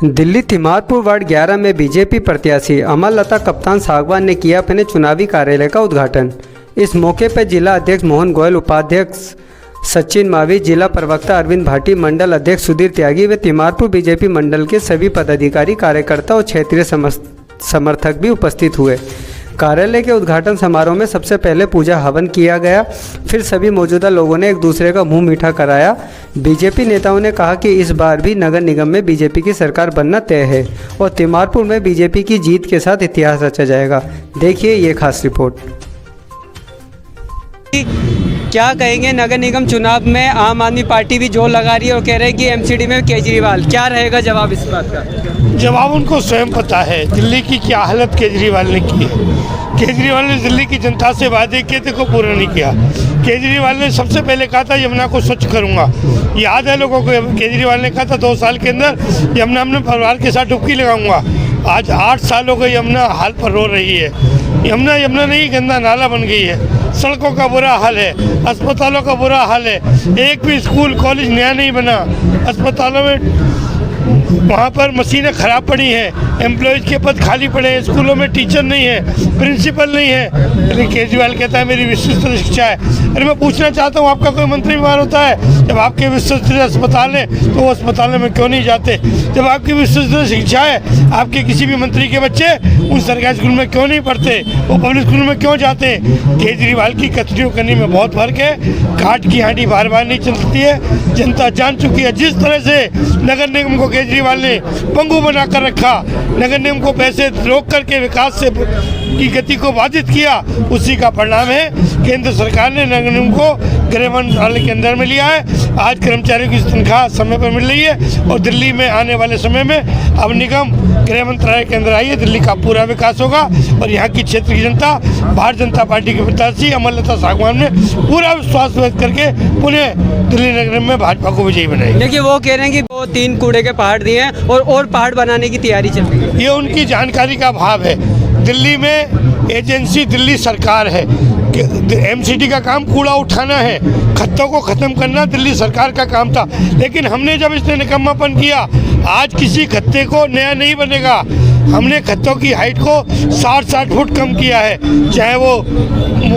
Delhi Timarpur ward 11 में BJP प्रत्याशी अमरलता कप्तान सागवान ने किया अपने चुनावी कार्यालय का उद्घाटन। इस मौके पर जिला अध्यक्ष मोहन गोयल, उपाध्यक्ष सचिन मावी, जिला प्रवक्ता अरविंद भाटी, मंडल अध्यक्ष सुधीर त्यागी व तिमारपुर बीजेपी मंडल के सभी पदाधिकारी, कार्यकर्ता और क्षेत्रीय समर्थक भी उपस्थित हुए। कार्यालय के उद्घाटन समारोह में सबसे पहले पूजा हवन किया गया, फिर सभी मौजूदा लोगों ने एक दूसरे का मुंह मीठा कराया। बीजेपी नेताओं ने कहा कि इस बार भी नगर निगम में बीजेपी की सरकार बनना तय है और तिमारपुर में बीजेपी की जीत के साथ इतिहास रचा जाएगा। देखिए ये खास रिपोर्ट। क्या कहेंगे, नगर निगम चुनाव में आम आदमी पार्टी भी जोर लगा रही है और कह रहे हैं कि एमसीडी में केजरीवाल, क्या रहेगा जवाब इस बात का? जवाब उनको स्वयं पता है दिल्ली की क्या हालत केजरीवाल ने की है। केजरीवाल ने दिल्ली की जनता से वादे किए थे को पूरा नहीं किया। केजरीवाल ने सबसे पहले कहा था यमुना को स्वच्छ करूंगा, याद है लोगों को। केजरीवाल ने कहा था 2 साल के अंदर यमुना में परिवार के साथ डुबकी लगाऊंगा। आज 8 साल हो गए, यमुना हाल पर रो रही है। यमुना नहीं, गंदा नाला बन गई है। सड़कों का बुरा हाल है, अस्पतालों का बुरा हाल है। एक भी स्कूल कॉलेज नया नहीं बना। अस्पतालों में वहाँ पर मशीनें खराब पड़ी हैं, एम्प्लॉयज़ के पद खाली पड़े हैं, स्कूलों में टीचर नहीं है, प्रिंसिपल नहीं है। लेकिन केजरीवाल कहता है मेरी विश्वस्तरीय शिक्षा है। अरे मैं पूछना चाहता हूँ, आपका कोई मंत्री बीमार होता है, जब आपके विश्वस्तरीय अस्पताल है तो वो अस्पतालों में क्यों नहीं जाते? जब आपकी विश्वस्तरीय शिक्षा है, आपके किसी भी मंत्री के बच्चे उन सरकारी स्कूल में क्यों नहीं पढ़ते, वो पब्लिक स्कूल में क्यों जाते? केजरीवाल की कथनियों करने में बहुत फर्क है। काट की हांडी बार बार नहीं चलती है। जनता जान चुकी है जिस तरह से नगर निगम को केजरीवाल ने पंगु बना कर रखा, नगर निगम को पैसे रोक करके विकास से की गति को बाधित किया, उसी का परिणाम है। केंद्र सरकार ने नगर निगम को गृह मंत्रालय के अंदर में लिया है। आज कर्मचारियों की तनख्वाह समय पर मिल रही है और दिल्ली में आने वाले समय में अब निगम गृह मंत्रालय के अंदर आई है। दिल्ली का पूरा विकास होगा और यहाँ की क्षेत्र की जनता भारतीय जनता पार्टी के प्रत्याशी अमरलता सागवान ने पूरा विश्वास व्यक्त करके पुनः दिल्ली नगर में भाजपा को विजयी बनाई। देखिए वो कह रहे हैं कि वो 3 कूड़े के पहाड़ दिए हैं और पहाड़ बनाने की तैयारी चल रही है। ये उनकी जानकारी का अभाव है। दिल्ली में एजेंसी दिल्ली सरकार है। एमसीडी का काम कूड़ा उठाना है, खत्तों को ख़त्म करना दिल्ली सरकार का काम था। लेकिन हमने जब इसने निकम्मापन किया, आज किसी खत्ते को नया नहीं बनेगा। हमने खत्तों की हाइट को 60-60 फुट कम किया है, चाहे वो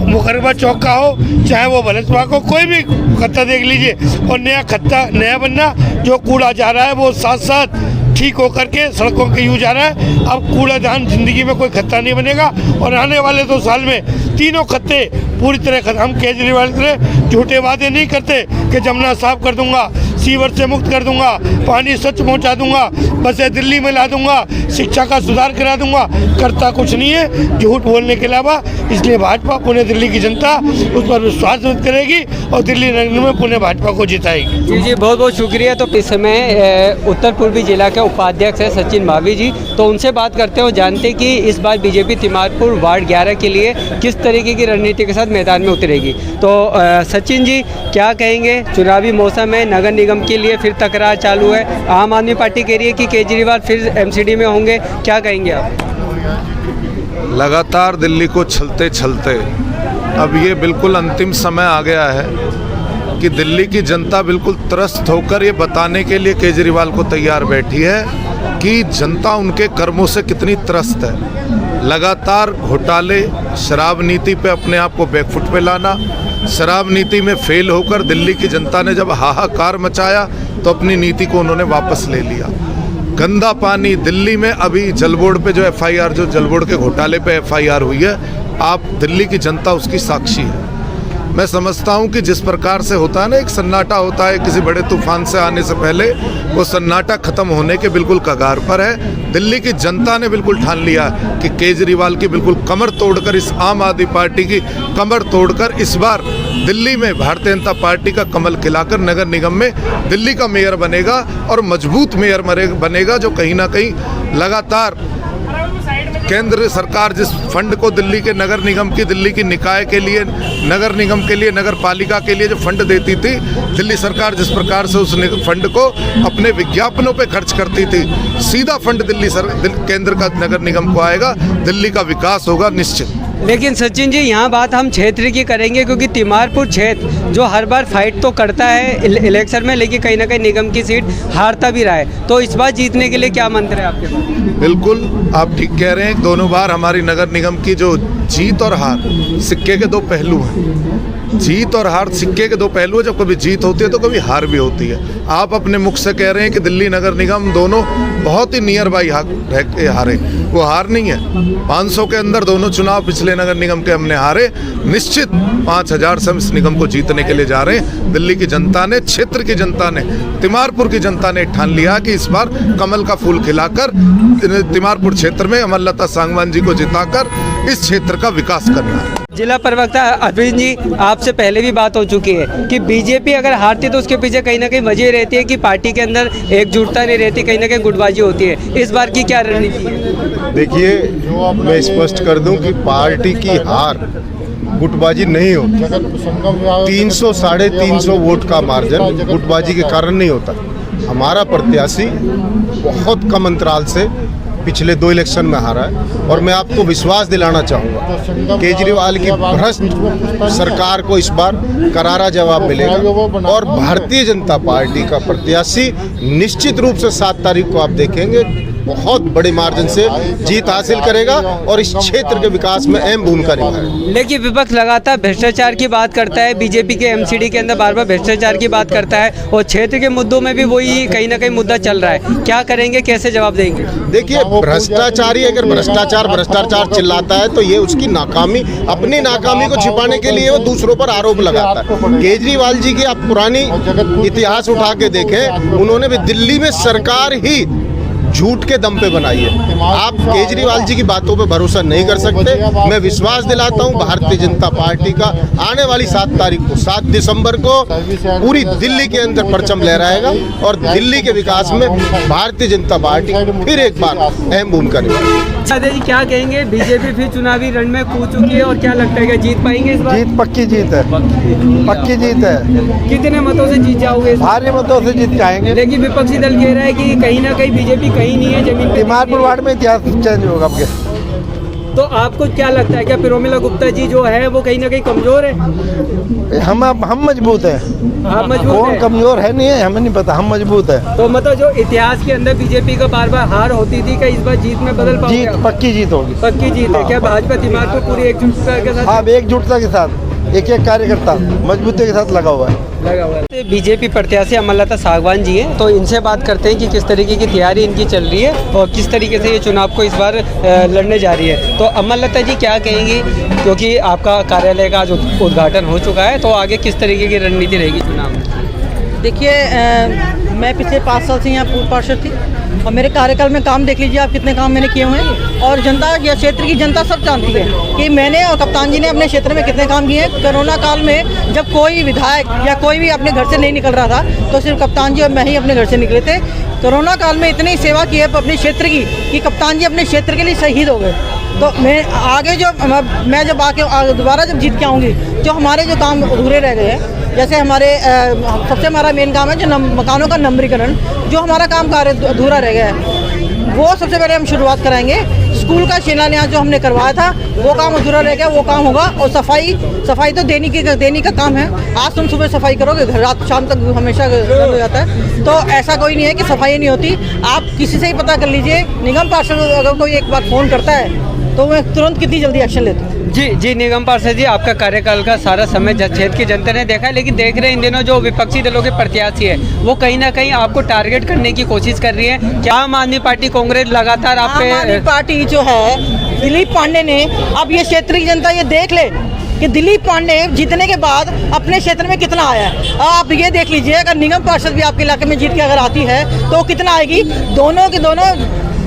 मुकरबा चौक का हो, चाहे वो भलसवा को, कोई भी खत्ता देख लीजिए। और नया खत्ता नया बनना, जो कूड़ा जा रहा है वो साथ साथ ठीक होकर के सड़कों के यूज आ रहा है। अब कूड़ादान जिंदगी में कोई खत्ता नहीं बनेगा और आने वाले 2 साल में तीनों खत्ते पूरी तरह खत्म। हम केजरीवाल के झूठे वादे नहीं करते कि जमुना साफ कर दूंगा, सीवर से मुक्त कर दूंगा, पानी स्वच्छ पहुंचा दूंगा, बसें दिल्ली में ला दूंगा, शिक्षा का सुधार करा दूंगा। करता कुछ नहीं है झूठ बोलने के अलावा। इसलिए भाजपा पुणे दिल्ली की जनता उस पर विश्वास व्यक्त करेगी और दिल्ली नगर में पुणे भाजपा को जिताएगी। जी बहुत बहुत शुक्रिया। तो इस समय उत्तर पूर्वी जिला के उपाध्यक्ष है सचिन मावी जी, तो उनसे बात करते हो, जानते कि इस बार बीजेपी तिमारपुर वार्ड 11 के लिए किस तरीके की रणनीति के साथ मैदान में उतरेगी। तो सचिन जी क्या कहेंगे, चुनावी मौसम है, नगर निगम के लिए फिर तकरार चालू है, आम आदमी पार्टी कह रही है कि केजरीवाल फिर एमसीडी में होंगे, क्या कहेंगे आप? लगातार दिल्ली को छलते छलते अब ये बिल्कुल अंतिम समय आ गया है कि दिल्ली की जनता बिल्कुल त्रस्त होकर ये बताने के लिए केजरीवाल को तैयार बैठी है कि जनता उनके कर्मों से कितनी त्रस्त है। लगातार घोटाले, शराब नीति पे अपने आप को बैकफुट पे लाना, शराब नीति में फेल होकर दिल्ली की जनता ने जब हाहाकार मचाया तो अपनी नीति को उन्होंने वापस ले लिया। गंदा पानी दिल्ली में, अभी जल बोर्ड पे जो एफआईआर, जो जल बोर्ड के घोटाले पे एफआईआर हुई है, आप दिल्ली की जनता उसकी साक्षी है। मैं समझता हूं कि जिस प्रकार से होता है ना, एक सन्नाटा होता है किसी बड़े तूफान से आने से पहले, वो सन्नाटा खत्म होने के बिल्कुल कगार पर है। दिल्ली की जनता ने बिल्कुल ठान लिया कि केजरीवाल की बिल्कुल कमर तोड़कर, इस आम आदमी पार्टी की कमर तोड़कर इस बार दिल्ली में भारतीय जनता पार्टी का कमल खिलाकर नगर निगम में दिल्ली का मेयर बनेगा और मजबूत मेयर बनेगा, जो कहीं ना कहीं लगातार केंद्र सरकार जिस फंड को दिल्ली के नगर निगम की, दिल्ली की निकाय के लिए, नगर निगम के लिए, नगर पालिका के लिए जो फंड देती थी, दिल्ली सरकार जिस प्रकार से उस फंड को अपने विज्ञापनों पे खर्च करती थी, सीधा फंड केंद्र का नगर निगम को आएगा, दिल्ली का विकास होगा निश्चित। लेकिन सचिन जी यहाँ बात हम क्षेत्र की करेंगे, क्योंकि तिमारपुर क्षेत्र जो हर बार फाइट तो करता है इलेक्शन में, लेकिन कहीं ना कहीं निगम की सीट हारता भी रहा है। तो इस बार जीतने के लिए क्या मंत्र है आपके पास? बिल्कुल आप ठीक कह रहे हैं। दोनों बार हमारी नगर निगम की जो जीत और हार सिक्के के दो पहलू हैं। जीत और हार सिक्के के दो पहलू हैं। जब कभी जीत होती है तो कभी हार भी होती है। आप अपने मुख से कह रहे हैं कि दिल्ली नगर निगम दोनों बहुत ही नियर बाई हारे, वो हार नहीं है। 500 के अंदर दोनों चुनाव पिछले नगर निगम के हमने हारे। निश्चित 5000 से हम इस निगम को जीतने के लिए जा रहे हैं। दिल्ली की जनता ने, क्षेत्र की जनता ने, तिमारपुर की जनता ने ठान लिया कि इस बार कमल का फूल खिलाकर तिमारपुर क्षेत्र में अमरलता सांगवान जी को जिताकर इस क्षेत्र का विकास करना है। जिला प्रवक्ता अरविंद जी, आपसे पहले भी बात हो चुकी है कि बीजेपी अगर हारती है तो उसके पीछे कहीं ना कहीं वजह रहती है कि पार्टी के अंदर एकजुटता नहीं रहती, कहीं ना कहीं गुटबाजी होती है। इस बार की क्या रणनीति है? देखिए, मैं स्पष्ट कर दूं कि पार्टी की हार गुटबाजी नहीं होती। 300 साढ़े 300 वोट का मार्जिन गुटबाजी के कारण नहीं होता। हमारा प्रत्याशी बहुत कम अंतराल से पिछले 2 इलेक्शन में हारा है और मैं आपको विश्वास दिलाना चाहूँगा केजरीवाल की भ्रष्ट सरकार को इस बार करारा जवाब मिलेगा और भारतीय जनता पार्टी का प्रत्याशी निश्चित रूप से 7 तारीख को आप देखेंगे बहुत बड़े मार्जिन से जीत हासिल करेगा और इस क्षेत्र के विकास में अहम भूमिका निभाएगा। लेकिन विपक्ष लगातार भ्रष्टाचार की बात करता है, बीजेपी के एमसीडी के अंदर बार बार भ्रष्टाचार की बात करता है और क्षेत्र के मुद्दों में भी वही कहीं ना कहीं मुद्दा चल रहा है। क्या करेंगे, कैसे जवाब देंगे? देखिए, भ्रष्टाचारी अगर भ्रष्टाचार चिल्लाता है तो ये उसकी नाकामी, अपनी नाकामी को छिपाने के लिए वो दूसरों पर आरोप लगाता है। केजरीवाल जी की आप पुरानी इतिहास उठा के देखें, उन्होंने भी दिल्ली में सरकार ही झूठ के दम पे बनाई है। आप केजरीवाल जी की बातों पे भरोसा नहीं कर सकते। मैं विश्वास दिलाता हूं भारतीय जनता पार्टी का आने वाली 7 तारीख को, 7 दिसंबर को पूरी दिल्ली के अंदर परचम लहराएगा और दिल्ली के विकास में भारतीय जनता पार्टी फिर एक बार अहम भूमिका निभाएगी। जी, क्या कहेंगे? बीजेपी फिर चुनावी रण में कूद चुकी है और क्या लगता है कि जीत पाएंगे इस बार? जीत पक्की जीत है, पक्की जीत है। कितने मतों से जीत जाओगे? भारी मतों से जीत जाएंगे। लेकिन विपक्षी दल कह रहा है कि कहीं ना कहीं बीजेपी कहीं नहीं है जमीन पे। तिमारपुर वार्ड में इतिहास चेंज होगा आपके। तो आपको क्या लगता है, क्या प्रोमिला गुप्ता जी जो है वो कहीं ना कहीं कमजोर है? हम मजबूत हैं। आप मजबूत कौन है? कमजोर है नहीं है, हमें नहीं पता, हम मजबूत है। तो मतलब जो इतिहास के अंदर बीजेपी का बार बार हार होती थी, क्या इस बार जीत में बदल पाओगे? जीत पक्की जीत होगी। पक्की जीत है। क्या भाजपा तिमारपुर पूरी एकजुटता के साथ? हाँ, एकजुटता के साथ एक कार्यकर्ता मजबूती के साथ लगा हुआ है। बीजेपी प्रत्याशी अमरलता सांगवान जी हैं, तो इनसे बात करते हैं कि किस तरीके की तैयारी इनकी चल रही है और किस तरीके से ये चुनाव को इस बार लड़ने जा रही है। तो अमरलता जी क्या कहेंगी, क्योंकि आपका कार्यालय का आज उद्घाटन हो चुका है, तो आगे किस तरीके की रणनीति रहेगी चुनाव में? देखिए, मैं पिछले 5 साल से यहाँ पूर्व पार्षद थी और मेरे कार्यकाल में काम देख लीजिए आप, कितने काम मैंने किए हुए हैं और जनता या क्षेत्र की जनता सब जानती है कि मैंने और कप्तान जी ने अपने क्षेत्र में कितने काम किए हैं। कोरोना काल में जब कोई विधायक या कोई भी अपने घर से नहीं निकल रहा था तो सिर्फ कप्तान जी और मैं ही अपने घर से निकले थे। कोरोना काल में इतनी सेवा की है अपने क्षेत्र की कि कप्तान जी अपने क्षेत्र के लिए शहीद हो गए। तो मैं आगे मैं जब आके दोबारा जब जीत के आऊँगी, जो हमारे जो काम अधूरे रह गए हैं, जैसे हमारे सबसे हमारा मेन काम है जो मकानों का नंबरीकरण, जो हमारा काम कार्य अधूरा रह गया है वो सबसे पहले हम शुरुआत कराएंगे। स्कूल का शिलान्यास जो हमने करवाया था वो काम अधूरा रह गया, वो काम होगा। और सफाई तो देनी का काम है। आज तुम सुबह सफाई करोगे, रात शाम तक हमेशा हो जाता है। तो ऐसा कोई नहीं है कि सफाई नहीं होती। आप किसी से ही पता कर लीजिए, निगम पार्षद अगर कोई एक बार फ़ोन करता है तो मैं तुरंत कितनी जल्दी एक्शन लेता हूँ। जी निगम पार्षद जी, आपका कार्यकाल का सारा समय क्षेत्र की जनता ने देखा है, लेकिन देख रहे हैं इन दिनों जो विपक्षी दलों के प्रत्याशी है वो कहीं ना कहीं आपको टारगेट करने की कोशिश कर रही है। क्या आम आदमी पार्टी कांग्रेस लगातार आप पे? आम आदमी पार्टी जो है, दिलीप पांडे ने, अब ये क्षेत्र की जनता ये देख ले कि दिलीप पांडे जीतने के बाद अपने क्षेत्र में कितना आया है। आप ये देख लीजिए, अगर निगम पार्षद भी आपके इलाके में जीत के अगर आती है तो कितना आएगी। दोनों के दोनों,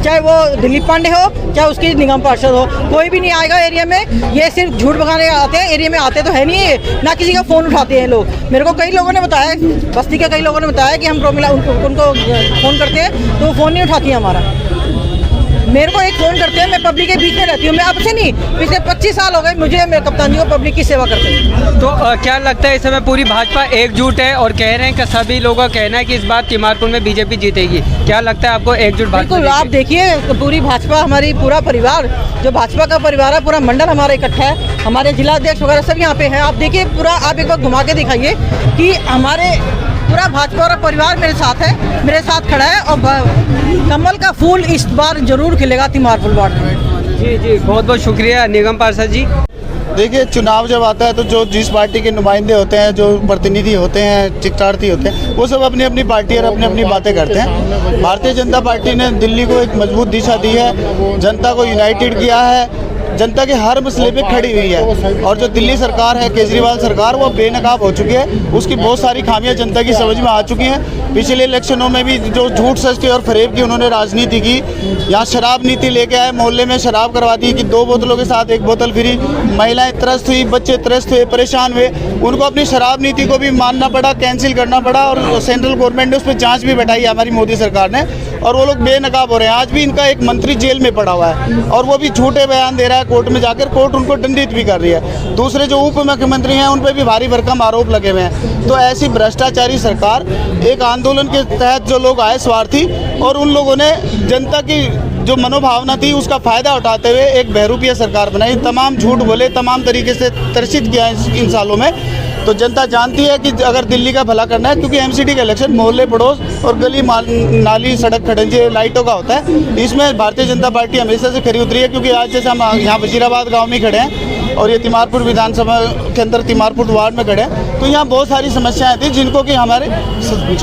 चाहे वो दिलीप पांडे हो चाहे उसकी निगम पार्षद हो, कोई भी नहीं आएगा एरिया में। ये सिर्फ झूठ भगाने आते हैं, एरिया में आते तो है नहीं है, ना किसी का फ़ोन उठाते हैं लोग। मेरे को कई लोगों ने बताया, बस्ती के कई लोगों ने बताया कि हम प्रोमिला उनको फ़ोन करते हैं तो वो फ़ोन नहीं उठाती है हमारा। मेरे को एक फ़ोन करते हैं, मैं पब्लिक के बीच में रहती हूँ, मैं अब से नहीं, पिछले 25 साल हो गए मुझे, मेरे कप्तान जी को पब्लिक की सेवा करते हैं। तो क्या लगता है इस समय पूरी भाजपा एकजुट है और कह रहे हैं कि सभी लोगों का कहना है कि इस बार तिमारपुर में बीजेपी जीतेगी, क्या लगता है आपको एकजुट भाजपा? बिल्कुल, आप देखिए पूरी भाजपा, हमारी पूरा परिवार जो भाजपा का परिवार है, पूरा मंडल हमारा इकट्ठा है, हमारे जिलाध्यक्ष वगैरह सब यहाँ पे हैं। आप देखिए पूरा, आप एक बार घुमा के दिखाइए कि हमारे पूरा भाजपा और परिवार मेरे साथ है, मेरे साथ खड़ा है और कमल का फूल इस बार जरूर खिलेगा तिमारपुर वार्ड में। जी जी, बहुत बहुत शुक्रिया निगम पार्षद जी। देखिए, चुनाव जब आता है तो जो जिस पार्टी के नुमाइंदे होते हैं, जो प्रतिनिधि होते हैं, चित्रार्थी होते हैं, वो सब अपनी अपनी पार्टी और अपनी अपनी बातें करते हैं। भारतीय जनता पार्टी ने दिल्ली को एक मजबूत दिशा दी है, जनता को यूनाइटेड किया है, जनता के हर मसले पे खड़ी हुई है। और जो दिल्ली सरकार है, केजरीवाल सरकार, वो बेनकाब हो चुकी है, उसकी बहुत सारी खामियां जनता की समझ में आ चुकी हैं। पिछले इलेक्शनों में भी जो झूठ सच और फरेब की उन्होंने राजनीति की, यहाँ शराब नीति लेके आए, मोहल्ले में शराब करवा दी कि 2 बोतलों के साथ 1 बोतल फ्री, महिलाएं त्रस्त हुई, बच्चे त्रस्त हुए, परेशान हुए, उनको अपनी शराब नीति को भी मानना पड़ा, कैंसिल करना पड़ा और सेंट्रल गवर्नमेंट ने उस पर जाँच भी बैठाई हमारी मोदी सरकार ने, और वो लोग बेनकाब हो रहे हैं। आज भी इनका एक मंत्री जेल में पड़ा हुआ है और वो भी झूठे बयान दे रहा है, कोर्ट में जाकर कोर्ट उनको दंडित भी कर रही है। दूसरे जो उप मुख्यमंत्री हैं उन पर भी भारी भरकम आरोप लगे हुए हैं। तो ऐसी भ्रष्टाचारी सरकार, एक आंदोलन के तहत जो लोग आए स्वार्थी, और उन लोगों ने जनता की जो मनोभावना थी उसका फ़ायदा उठाते हुए एक बहरूपिया सरकार बनाई, तमाम झूठ बोले, तमाम तरीके से तरसित किया इन सालों में। तो जनता जानती है कि अगर दिल्ली का भला करना है, क्योंकि एमसीडी का इलेक्शन मोहल्ले पड़ोस और गली नाली सड़क खड़ंजे लाइटों का होता है, इसमें भारतीय जनता पार्टी हमेशा से खरी उतरी है। क्योंकि आज जैसे हम यहाँ वजीराबाद गांव में खड़े हैं और ये तिमारपुर विधानसभा के अंदर तिमारपुर वार्ड में खड़े हैं, तो यहाँ बहुत सारी समस्याएं थी जिनको कि हमारे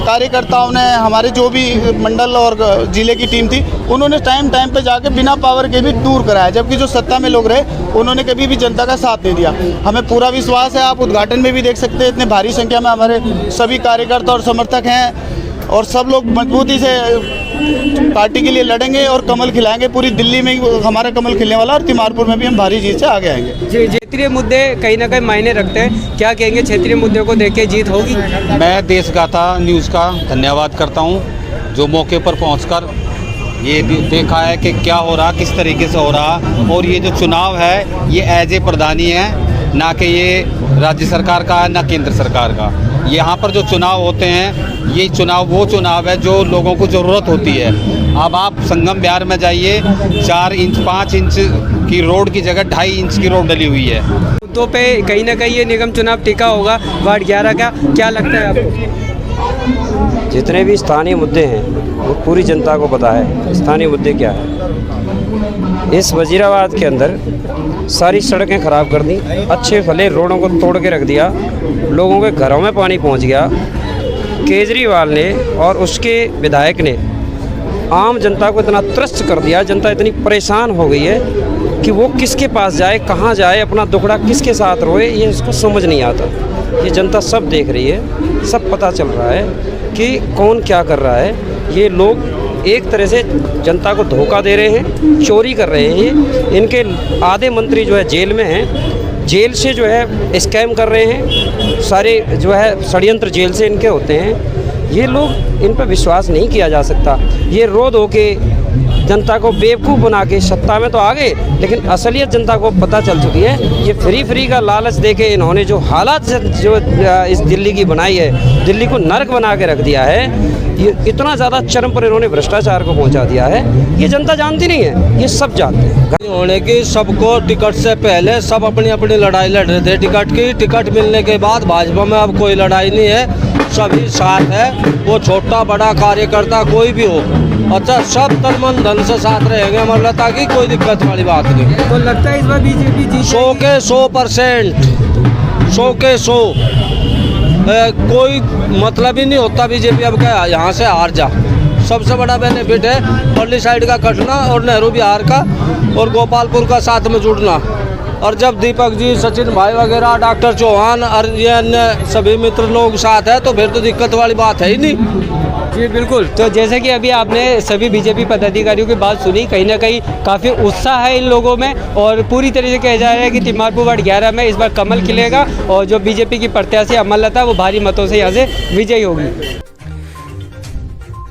कार्यकर्ताओं ने, हमारे जो भी मंडल और जिले की टीम थी, उन्होंने टाइम पे जाके बिना पावर के भी दूर कराया। जबकि जो सत्ता में लोग रहे उन्होंने कभी भी जनता का साथ नहीं दिया। हमें पूरा विश्वास है, आप उद्घाटन में भी देख सकते हैं, इतने भारी संख्या में हमारे सभी कार्यकर्ता और समर्थक हैं और सब लोग मजबूती से पार्टी के लिए लड़ेंगे और कमल खिलाएंगे। पूरी दिल्ली में ही हमारा कमल खिलने वाला और तिमारपुर में भी हम भारी जीत से आगे आएंगे। जी, क्षेत्रीय मुद्दे कहीं ना कहीं मायने रखते हैं, क्या कहेंगे क्षेत्रीय मुद्दों को देख के जीत होगी? मैं देशगाथा न्यूज़ का धन्यवाद करता हूं, जो मौके पर पहुंचकर ये देखा है कि क्या हो रहा, किस तरीके से हो रहा, और ये जो चुनाव है ये एज ए प्रधानी है, ना कि ये राज्य सरकार का है ना केंद्र सरकार का। यहाँ पर जो चुनाव होते हैं, ये चुनाव वो चुनाव है जो लोगों को ज़रूरत होती है। अब आप संगम बिहार में जाइए, 4 इंच 5 इंच की रोड की जगह 2.5 इंच की रोड डली हुई है। मुद्दों पे कहीं ना कहीं ये निगम चुनाव टिका होगा वार्ड 11 का, क्या लगता है आपको? जितने भी स्थानीय मुद्दे हैं वो पूरी जनता को पता है स्थानीय मुद्दे क्या है। इस वजीराबाद के अंदर सारी सड़कें ख़राब कर दी, अच्छे भले रोडों को तोड़ के रख दिया, लोगों के घरों में पानी पहुंच गया। केजरीवाल ने और उसके विधायक ने आम जनता को इतना त्रस्त कर दिया, जनता इतनी परेशान हो गई है कि वो किसके पास जाए, कहाँ जाए, अपना दुखड़ा किसके साथ रोए, ये उसको समझ नहीं आता। ये जनता सब देख रही है, सब पता चल रहा है कि कौन क्या कर रहा है। ये लोग एक तरह से जनता को धोखा दे रहे हैं, चोरी कर रहे हैं। इनके आधे मंत्री जो है जेल में हैं, जेल से जो है स्कैम कर रहे हैं, सारे जो है षड्यंत्र जेल से इनके होते हैं। ये लोग, इन पर विश्वास नहीं किया जा सकता। ये रोध होके जनता को बेवकूफ़ बना के सत्ता में तो आ गए, लेकिन असलियत जनता को पता चल चुकी है। ये फ्री का लालच देके इन्होंने जो हालात जो इस दिल्ली की बनाई है, दिल्ली को नर्क बना के रख दिया है, ये इतना ज़्यादा चरम पर इन्होंने भ्रष्टाचार को पहुंचा दिया है। ये जनता जानती नहीं है, ये सब जानते हैं। होने की सबको टिकट से पहले सब अपनी अपनी लड़ाई लड़ रहे थे टिकट की। टिकट मिलने के बाद भाजपा में अब कोई लड़ाई नहीं है, सभी साथ है। वो छोटा बड़ा कार्यकर्ता कोई भी हो, अच्छा सब तन मन धन से साथ रहेंगे अमरलता की, कोई दिक्कत वाली बात नहीं। तो लगता है इस बार बीजेपी जीत 100 के 100%, 100 के 100। कोई मतलब ही नहीं होता बीजेपी अब क्या यहाँ से हार जा। सबसे बड़ा बेनिफिट है पल्ली साइड का कटना और नेहरू बिहार का और गोपालपुर का साथ में जुड़ना। और जब दीपक जी, सचिन भाई वगैरह, डॉक्टर चौहान और ये अन्य सभी मित्र लोग साथ है तो फिर तो दिक्कत वाली बात है ही नहीं। जी बिल्कुल। तो जैसे कि अभी आपने सभी बीजेपी पदाधिकारियों की बात सुनी, कहीं ना कहीं काफ़ी उत्साह है इन लोगों में और पूरी तरीके से कहा जा रहा है कि तिमारपुर वार्ड 11 में इस बार कमल खिलेगा और जो बीजेपी की प्रत्याशी अमरलता वो भारी मतों से यहाँ से विजयी होगी।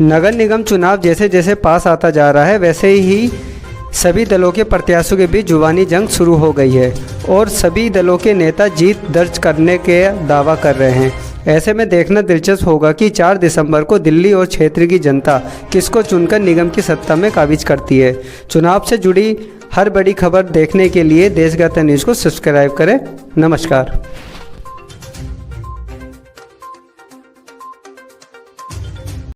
नगर निगम चुनाव जैसे जैसे पास आता जा रहा है, वैसे ही सभी दलों के प्रत्याशियों के बीच जुबानी जंग शुरू हो गई है और सभी दलों के नेता जीत दर्ज करने के दावा कर रहे हैं। ऐसे में देखना दिलचस्प होगा कि 4 दिसंबर को दिल्ली और क्षेत्र की जनता किसको चुनकर निगम की सत्ता में काबिज करती है। चुनाव से जुड़ी हर बड़ी खबर देखने के लिए देशगाथा न्यूज़ को सब्सक्राइब करें। नमस्कार।